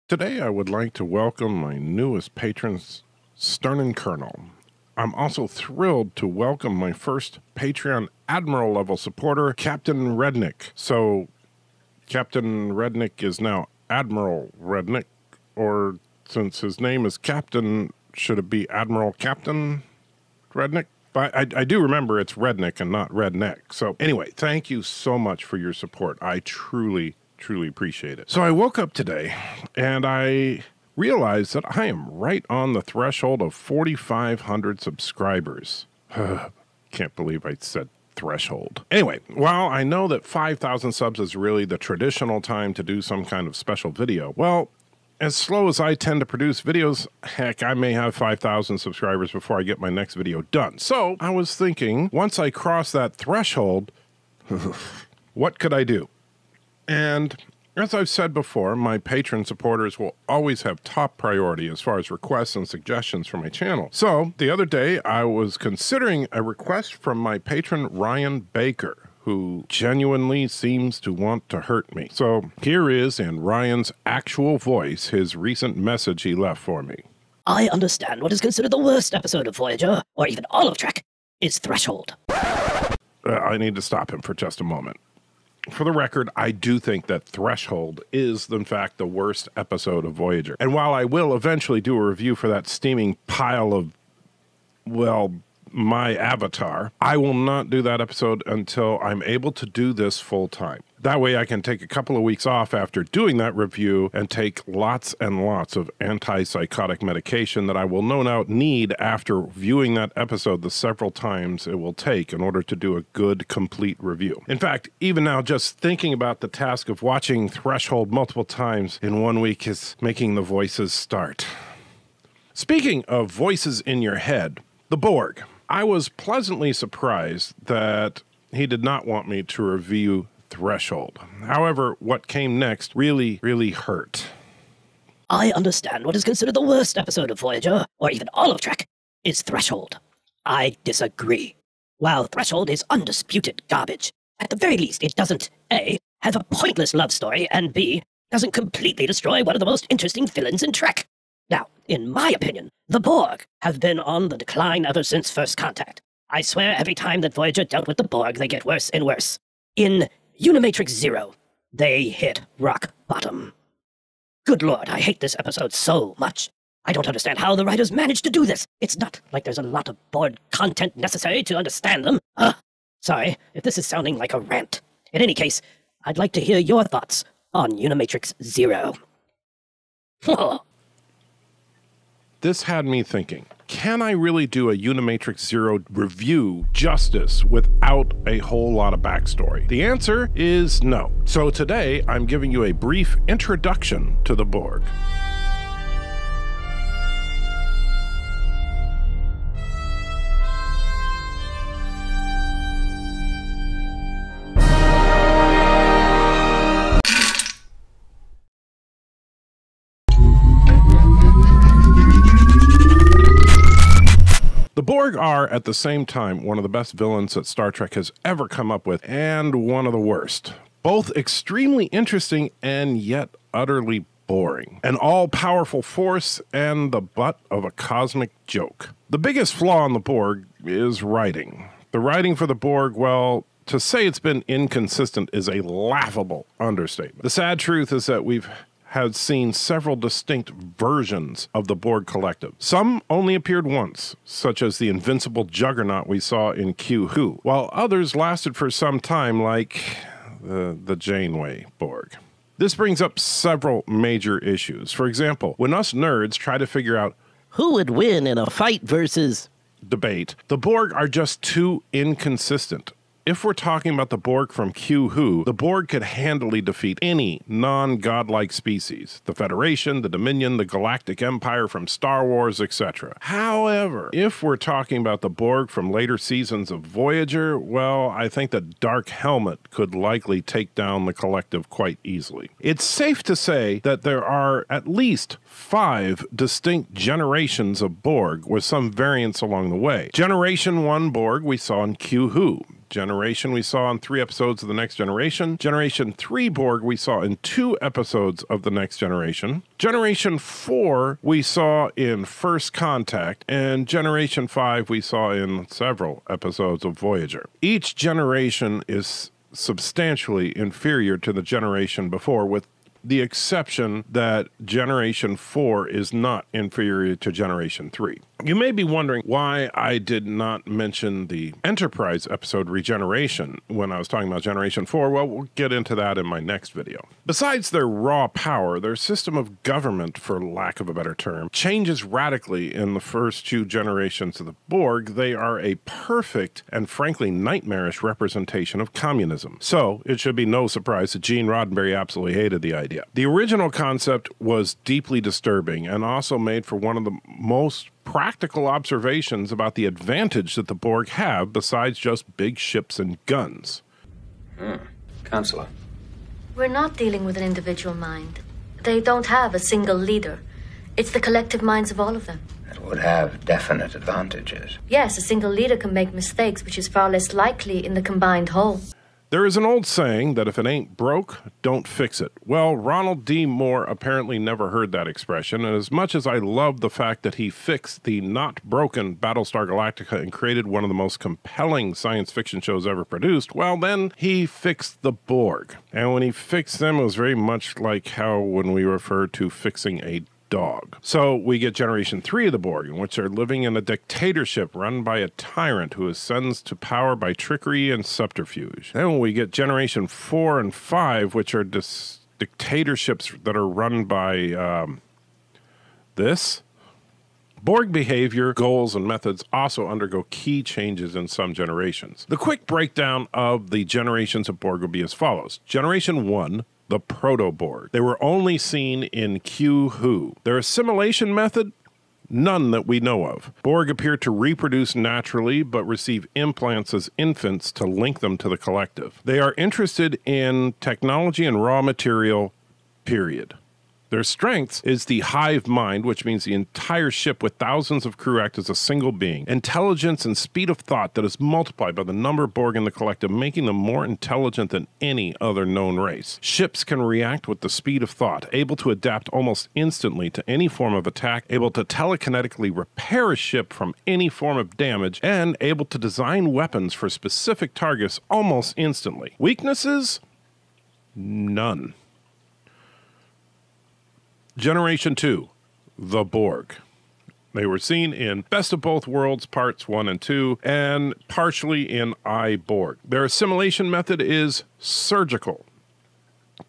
Today I would like to welcome my newest patrons, Sternencolonel. I'm also thrilled to welcome my first Patreon Admiral level supporter, Captain Rednek. So, Captain Rednek is now Admiral Rednek, or since his name is Captain, should it be Admiral Captain Rednek? But I do remember it's Rednek and not Redneck. So anyway, thank you so much for your support. I truly appreciate it. So I woke up today and I realized that I am right on the threshold of 4,500 subscribers. Can't believe I said threshold. Anyway, while I know that 5,000 subs is really the traditional time to do some kind of special video, well, as slow as I tend to produce videos, heck, I may have 5,000 subscribers before I get my next video done. So I was thinking, once I cross that threshold, what could I do? And as I've said before, my patron supporters will always have top priority as far as requests and suggestions for my channel. So the other day, I was considering a request from my patron Ryan Baker, who genuinely seems to want to hurt me. So here is, in Ryan's actual voice, his recent message he left for me. I understand what is considered the worst episode of Voyager, or even all of Trek, is Threshold. I need to stop him for just a moment. For the record, I do think that Threshold is, in fact, the worst episode of Voyager. And while I will eventually do a review for that steaming pile of, well, my avatar, I will not do that episode until I'm able to do this full time. That way I can take a couple of weeks off after doing that review and take lots and lots of antipsychotic medication that I will no doubt need after viewing that episode the several times it will take in order to do a good, complete review. In fact, even now, just thinking about the task of watching Threshold multiple times in 1 week is making the voices start. Speaking of voices in your head, the Borg. I was pleasantly surprised that he did not want me to review Threshold. However, what came next really hurt. I understand what is considered the worst episode of Voyager, or even all of Trek, is Threshold. I disagree. While Threshold is undisputed garbage, at the very least it doesn't A, have a pointless love story, and B, doesn't completely destroy one of the most interesting villains in Trek. Now, in my opinion, the Borg have been on the decline ever since First Contact. I swear every time that Voyager dealt with the Borg, they get worse and worse. In Unimatrix Zero, they hit rock bottom. Good lord, I hate this episode so much. I don't understand how the writers managed to do this. It's not like there's a lot of Borg content necessary to understand them. Sorry if this is sounding like a rant. In any case, I'd like to hear your thoughts on Unimatrix Zero. This had me thinking, can I really do a Unimatrix Zero review justice without a whole lot of backstory? The answer is no. So today, I'm giving you a brief introduction to the Borg. The Borg are, at the same time, one of the best villains that Star Trek has ever come up with, and one of the worst. Both extremely interesting and yet utterly boring. An all-powerful force and the butt of a cosmic joke. The biggest flaw in the Borg is writing. The writing for the Borg, well, to say it's been inconsistent is a laughable understatement. The sad truth is that we've had seen several distinct versions of the Borg Collective. Some only appeared once, such as the invincible juggernaut we saw in Q-Who, while others lasted for some time, like the Janeway Borg. This brings up several major issues. For example, when us nerds try to figure out who would win in a fight versus debate, the Borg are just too inconsistent. If we're talking about the Borg from Q-Who, the Borg could handily defeat any non-godlike species. The Federation, the Dominion, the Galactic Empire from Star Wars, etc. However, if we're talking about the Borg from later seasons of Voyager, well, I think the Dark Helmet could likely take down the Collective quite easily. It's safe to say that there are at least 5 distinct generations of Borg with some variants along the way. Generation 1 Borg we saw in Q-Who. generation we saw in 3 episodes of The Next Generation. Generation 3 Borg we saw in 2 episodes of The Next Generation. Generation 4 we saw in First Contact, and Generation 5 we saw in several episodes of Voyager. Each generation is substantially inferior to the generation before, with the exception that Generation 4 is not inferior to Generation 3. You may be wondering why I did not mention the Enterprise episode Regeneration when I was talking about Generation 4. Well, we'll get into that in my next video. Besides their raw power, their system of government, for lack of a better term, changes radically in the first 2 generations of the Borg. They are a perfect and frankly nightmarish representation of communism. So it should be no surprise that Gene Roddenberry absolutely hated the idea. The original concept was deeply disturbing and also made for one of the most practical observations about the advantage that the Borg have besides just big ships and guns. Counselor. We're not dealing with an individual mind. They don't have a single leader. It's the collective minds of all of them. That would have definite advantages. Yes, a single leader can make mistakes, which is far less likely in the combined whole. There is an old saying that if it ain't broke, don't fix it. Well, Ronald D. Moore apparently never heard that expression, and as much as I love the fact that he fixed the not broken Battlestar Galactica and created one of the most compelling science fiction shows ever produced, well, then he fixed the Borg. And when he fixed them, it was very much like how when we refer to fixing a dog. So we get Generation 3 of the Borg, in which they're living in a dictatorship run by a tyrant who ascends to power by trickery and subterfuge. Then we get Generation 4 and 5, which are dictatorships that are run by this. Borg behavior, goals, and methods also undergo key changes in some generations. The quick breakdown of the generations of Borg will be as follows. Generation 1, the Proto-Borg. They were only seen in Q-Who. Their assimilation method? None that we know of. Borg appear to reproduce naturally, but receive implants as infants to link them to the collective. They are interested in technology and raw material, period. Their strength is the hive mind, which means the entire ship with thousands of crew act as a single being. Intelligence and speed of thought that is multiplied by the number of Borg in the collective, making them more intelligent than any other known race. Ships can react with the speed of thought, able to adapt almost instantly to any form of attack, able to telekinetically repair a ship from any form of damage, and able to design weapons for specific targets almost instantly. Weaknesses? None. Generation 2, the Borg. They were seen in Best of Both Worlds Parts 1 and 2, and partially in I, Borg. Their assimilation method is surgical.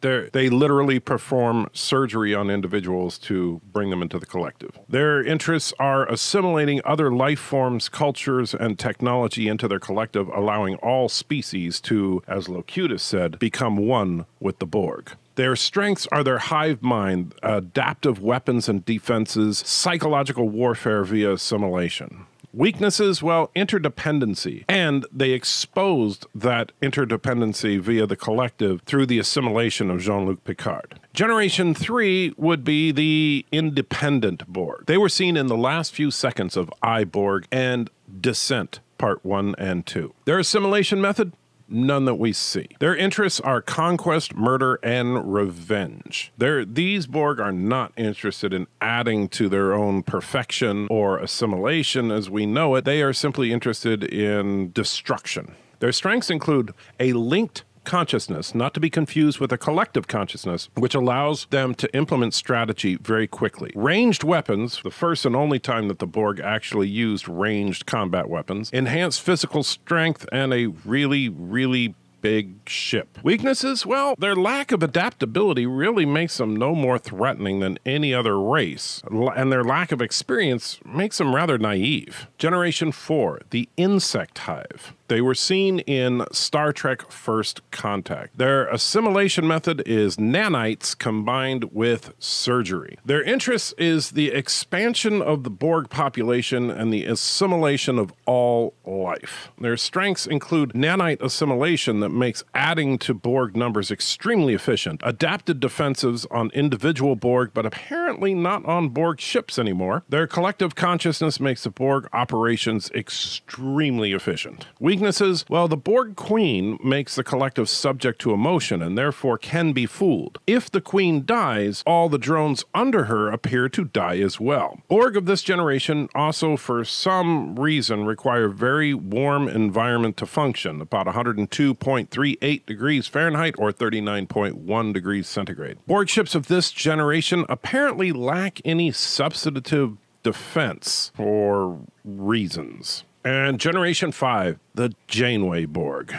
They literally perform surgery on individuals to bring them into the collective. Their interests are assimilating other life forms, cultures, and technology into their collective, allowing all species to, as Locutus said, become one with the Borg. Their strengths are their hive mind, adaptive weapons and defenses, psychological warfare via assimilation. Weaknesses, well, interdependency, and they exposed that interdependency via the collective through the assimilation of Jean-Luc Picard. Generation 3 would be the independent Borg. They were seen in the last few seconds of I, Borg and Descent, Part 1 and 2. Their assimilation method? None that we see. Their interests are conquest, murder, and revenge. These Borg are not interested in adding to their own perfection or assimilation as we know it. They are simply interested in destruction. Their strengths include a linked consciousness, not to be confused with a collective consciousness, which allows them to implement strategy very quickly. Ranged weapons, the first and only time that the Borg actually used ranged combat weapons, enhanced physical strength, and a really, really big ship. Weaknesses? Well, their lack of adaptability really makes them no more threatening than any other race, and their lack of experience makes them rather naive. Generation 4, the Insect Hive. They were seen in Star Trek First Contact. Their assimilation method is nanites combined with surgery. Their interest is the expansion of the Borg population and the assimilation of all life. Their strengths include nanite assimilation that makes adding to Borg numbers extremely efficient, adapted defensives on individual Borg, but apparently not on Borg ships anymore. Their collective consciousness makes the Borg operations extremely efficient. Weaknesses? Well, the Borg Queen makes the collective subject to emotion and therefore can be fooled. If the Queen dies, all the drones under her appear to die as well. Borg of this generation also, for some reason, require very warm environment to function, about 102.38 degrees Fahrenheit or 39.1 degrees centigrade. Borg ships of this generation apparently lack any substantive defense for reasons. And Generation 5, the Janeway Borg.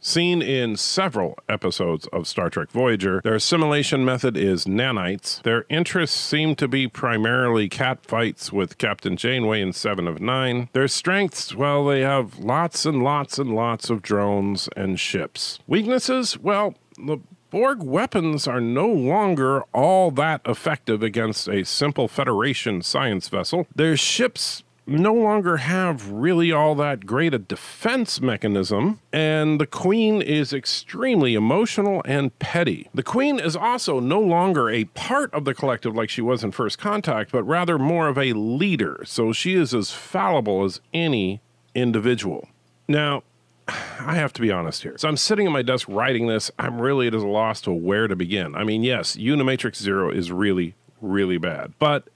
Seen in several episodes of Star Trek Voyager, their assimilation method is nanites. Their interests seem to be primarily catfights with Captain Janeway in 7 of 9. Their strengths, well, they have lots and lots and lots of drones and ships. Weaknesses? Well, the Borg weapons are no longer all that effective against a simple Federation science vessel. Their ships no longer have really all that great a defense mechanism, and the Queen is extremely emotional and petty. The Queen is also no longer a part of the collective like she was in First Contact, but rather more of a leader, so she is as fallible as any individual. Now, I have to be honest here. So I'm sitting at my desk writing this. I'm really at a loss to where to begin. I mean, yes, Unimatrix Zero is really, really bad, but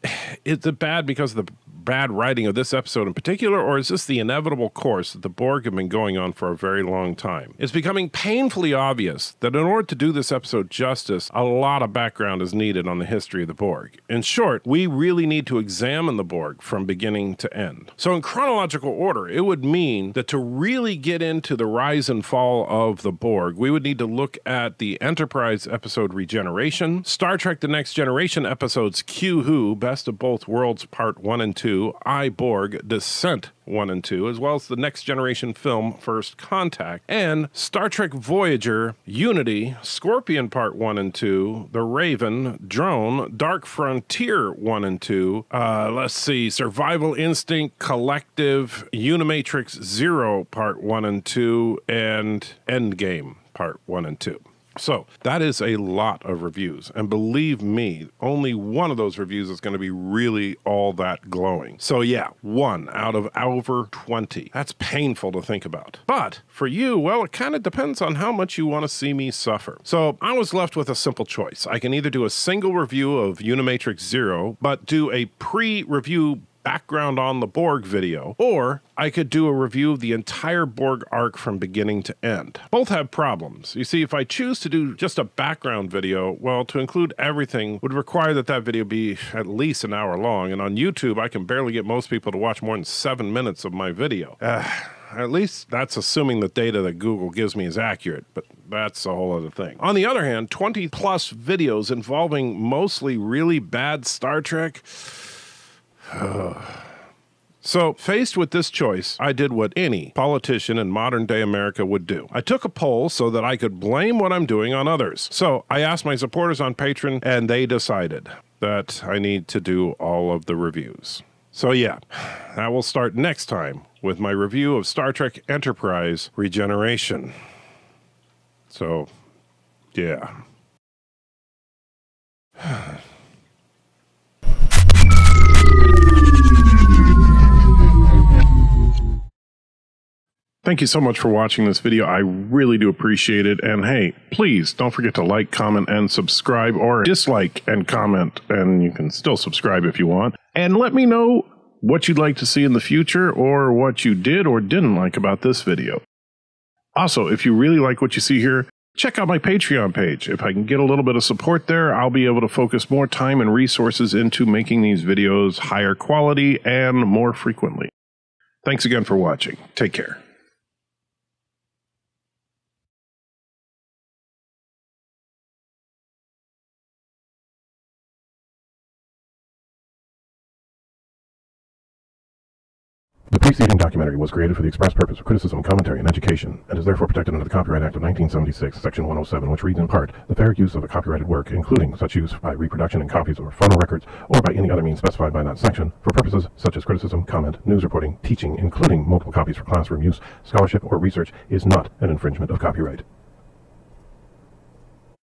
is it bad because of the bad writing of this episode in particular, or is this the inevitable course that the Borg have been going on for a very long time? It's becoming painfully obvious that in order to do this episode justice, a lot of background is needed on the history of the Borg. In short, we really need to examine the Borg from beginning to end. So in chronological order, it would mean that to really get into the rise and fall of the Borg, we would need to look at the Enterprise episode Regeneration, Star Trek The Next Generation episodes Q Who, Best of Both Worlds Part 1 and 2, I, Borg, Descent 1 and 2, as well as the Next Generation film First Contact, and Star Trek Voyager, Unity, Scorpion Part 1 and 2, The Raven, Drone, Dark Frontier 1 and 2, let's see, Survival Instinct, Collective, Unimatrix Zero Part 1 and 2, and Endgame Part 1 and 2. So that is a lot of reviews, and believe me, only one of those reviews is going to be really all that glowing. So yeah, 1 out of over 20. That's painful to think about. But for you, well, it kind of depends on how much you want to see me suffer. So I was left with a simple choice. I can either do a single review of Unimatrix Zero, but do a pre-review background on the Borg video, or I could do a review of the entire Borg arc from beginning to end. Both have problems. You see, if I choose to do just a background video, well, to include everything would require that that video be at least an hour long, and on YouTube, I can barely get most people to watch more than 7 minutes of my video. At least that's assuming the data that Google gives me is accurate, but that's a whole other thing. On the other hand, 20 plus videos involving mostly really bad Star Trek. So, faced with this choice, I did what any politician in modern-day America would do. I took a poll so that I could blame what I'm doing on others. So, I asked my supporters on Patreon, and they decided that I need to do all of the reviews. So yeah, that will start next time with my review of Star Trek Enterprise Regeneration. So, yeah. Thank you so much for watching this video. I really do appreciate it. And hey, please don't forget to like, comment, and subscribe, or dislike and comment. And you can still subscribe if you want. And let me know what you'd like to see in the future, or what you did or didn't like about this video. Also, if you really like what you see here, check out my Patreon page. If I can get a little bit of support there, I'll be able to focus more time and resources into making these videos higher quality and more frequently. Thanks again for watching. Take care. The preceding documentary was created for the express purpose of criticism, commentary, and education, and is therefore protected under the Copyright Act of 1976, Section 107, which reads in part, the fair use of a copyrighted work, including such use by reproduction in copies or phonorecords, or by any other means specified by that section, for purposes such as criticism, comment, news reporting, teaching, including multiple copies for classroom use, scholarship, or research, is not an infringement of copyright.